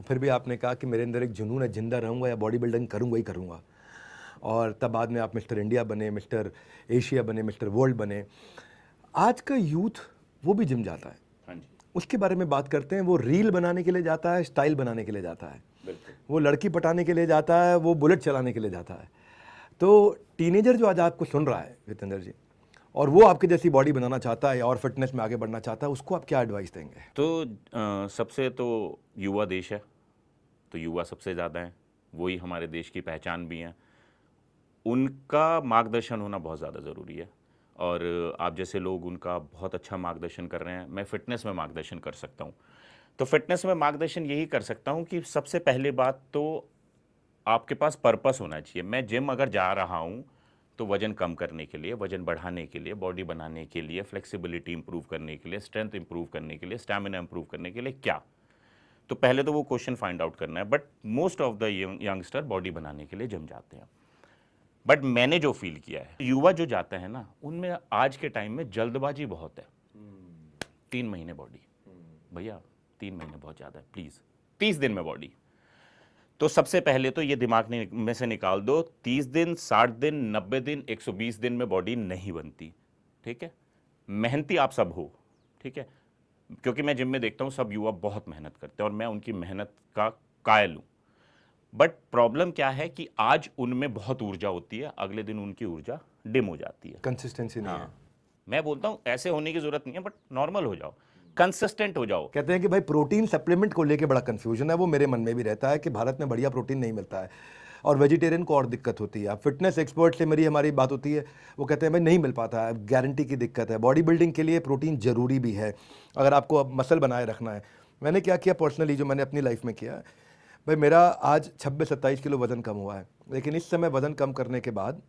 फिर भी आपने कहा कि मेरे अंदर एक जुनून है, जिंदा रहूँगा या बॉडी बिल्डिंग करूँगा ही करूँगा। और तब बाद में आप मिस्टर इंडिया बने, मिस्टर एशिया बने, मिस्टर वर्ल्ड बने। आज का यूथ वो भी जिम जाता है। हाँ जी, उसके बारे में बात करते हैं। वो रील बनाने के लिए जाता है, स्टाइल बनाने के लिए जाता है, बिल्कुल। वो लड़की पटाने के लिए जाता है, वो बुलेट चलाने के लिए जाता है। तो टीनेजर जो आज आपको सुन रहा है जितेंद्र जी, और वो आपकी जैसी बॉडी बनाना चाहता है और फिटनेस में आगे बढ़ना चाहता है, उसको आप क्या एडवाइस देंगे? तो सबसे तो युवा देश है, तो युवा सबसे ज़्यादा हैं, वही हमारे देश की पहचान भी हैं। उनका मार्गदर्शन होना बहुत ज़्यादा ज़रूरी है और आप जैसे लोग उनका बहुत अच्छा मार्गदर्शन कर रहे हैं। मैं फ़िटनेस में मार्गदर्शन कर सकता हूँ। तो फ़िटनेस में मार्गदर्शन यही कर सकता हूँ कि सबसे पहली बात तो आपके पास पर्पस होना चाहिए। मैं जिम अगर जा रहा हूँ तो वज़न कम करने के लिए, वज़न बढ़ाने के लिए, बॉडी बनाने के लिए, फ्लेक्सिबिलिटी इंप्रूव करने के लिए, स्ट्रेंथ इंप्रूव करने के लिए, स्टैमिना इंप्रूव करने के लिए क्या? तो पहले तो वो क्वेश्चन फाइंड आउट करना है। But most of the youngster body बनाने के लिए जिम जाते हैं। बट मैंने जो फील किया है, युवा जो जाता है ना, उनमें आज के टाइम में जल्दबाजी बहुत है। 3 महीने बॉडी, भैया 3 महीने बहुत ज़्यादा है, प्लीज़ 30 दिन में बॉडी। तो सबसे पहले तो ये दिमाग में से निकाल दो, 30 दिन, 60 दिन, 90 दिन, 120 दिन में बॉडी नहीं बनती। ठीक है, मेहनती आप सब हो, ठीक है, क्योंकि मैं जिम में देखता हूँ सब युवा बहुत मेहनत करते हैं और मैं उनकी मेहनत का कायल हूँ। बट प्रॉब्लम क्या है कि आज उनमें बहुत ऊर्जा होती है, अगले दिन उनकी ऊर्जा डिम हो जाती है। कंसिस्टेंसी नहीं है। हाँ, मैं बोलता हूँ ऐसे होने की जरूरत नहीं है, बट नॉर्मल हो जाओ, कंसिस्टेंट हो जाओ। कहते हैं कि भाई प्रोटीन सप्लीमेंट को लेके बड़ा कंफ्यूजन है, वो मेरे मन में भी रहता है कि भारत में बढ़िया प्रोटीन नहीं मिलता है और वेजिटेरियन को और दिक्कत होती है। फिटनेस एक्सपर्ट से हमारी बात होती है, वो कहते हैं भाई नहीं मिल पाता है, गारंटी की दिक्कत है। बॉडी बिल्डिंग के लिए प्रोटीन जरूरी भी है अगर आपको अब मसल बनाए रखना है। मैंने क्या किया पर्सनली, जो मैंने अपनी लाइफ में किया, भाई मेरा आज 26-27 किलो वजन कम हुआ है, लेकिन इस समय वजन कम करने के बाद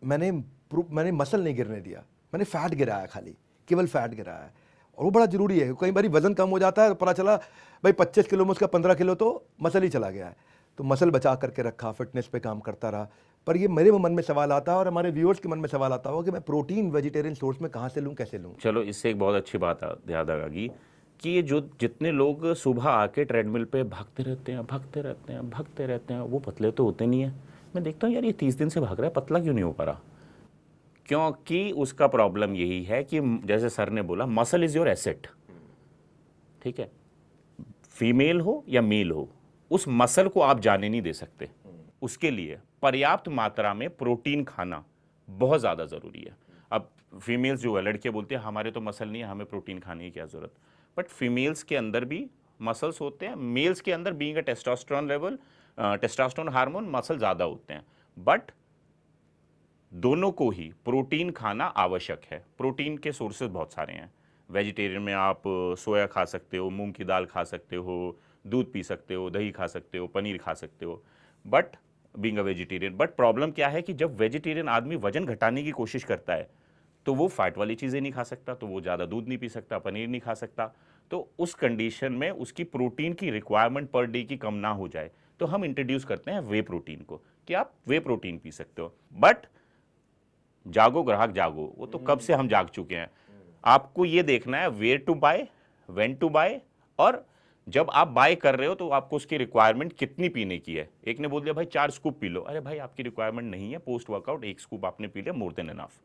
मैंने मसल नहीं गिरने दिया, मैंने फैट गिराया, खाली केवल फैट गिराया है। और वो बड़ा जरूरी है। कई बार वजन कम हो जाता है तो पता चला भाई 25 किलो में उसका 15 किलो तो मसल ही चला गया है। तो मसल बचा करके रखा, फिटनेस पे काम करता रहा। पर ये मेरे मन में सवाल आता है और हमारे व्यूअर्स के मन में सवाल आता होगा कि मैं प्रोटीन वेजिटेरियन सोर्स में कहाँ से लूँ, कैसे लूँ? चलो, इससे एक बहुत अच्छी बात याद आ गई कि ये जो जितने लोग सुबह आके ट्रेडमिल पे भागते रहते हैं, भागते रहते हैं, भागते रहते हैं, वो पतले तो होते नहीं है। मैं देखता हूँ यार ये 30 दिन से भाग रहा है, पतला क्यों नहीं हो पा रहा? क्योंकि उसका प्रॉब्लम यही है कि जैसे सर ने बोला, मसल इज योर एसेट। ठीक है, फीमेल हो या मेल हो, उस मसल को आप जाने नहीं दे सकते। उसके लिए पर्याप्त मात्रा में प्रोटीन खाना बहुत ज़्यादा ज़रूरी है। अब फीमेल्स जो है, लड़के बोलते हैं हमारे तो मसल नहीं है, हमें प्रोटीन खाने की क्या ज़रूरत। बट फीमेल्स के अंदर भी मसल्स होते हैं। मेल्स के अंदर being a testosterone level, testosterone hormone, muscle ज़्यादा होते हैं। बट दोनों को ही प्रोटीन खाना आवश्यक है। प्रोटीन के सोर्सेज बहुत सारे हैं। वेजिटेरियन में आप सोया खा सकते हो, मूंग की दाल खा सकते हो, दूध पी सकते हो, दही खा सकते हो, पनीर खा सकते हो। But being a vegetarian, but problem क्या है कि जब वेजिटेरियन आदमी वजन घटाने की कोशिश करता है तो वो फैट वाली चीज़ें नहीं खा सकता, तो वो ज़्यादा दूध नहीं पी सकता, पनीर नहीं खा सकता। तो उस कंडीशन में उसकी प्रोटीन की रिक्वायरमेंट पर डे की कम ना हो जाए तो हम इंट्रोड्यूस करते हैं वे प्रोटीन को, कि आप वे प्रोटीन पी सकते हो। बट जागो ग्राहक जागो, वो तो कब से हम जाग चुके हैं। आपको ये देखना है where to buy, when to buy, और जब आप बाय कर रहे हो तो आपको उसकी रिक्वायरमेंट कितनी पीने की है। एक ने बोल दिया भाई 4 स्कूप पी लो, अरे भाई आपकी रिक्वायरमेंट नहीं है, पोस्ट वर्कआउट 1 स्कूप आपने पी लिया, मोर देन एनफ।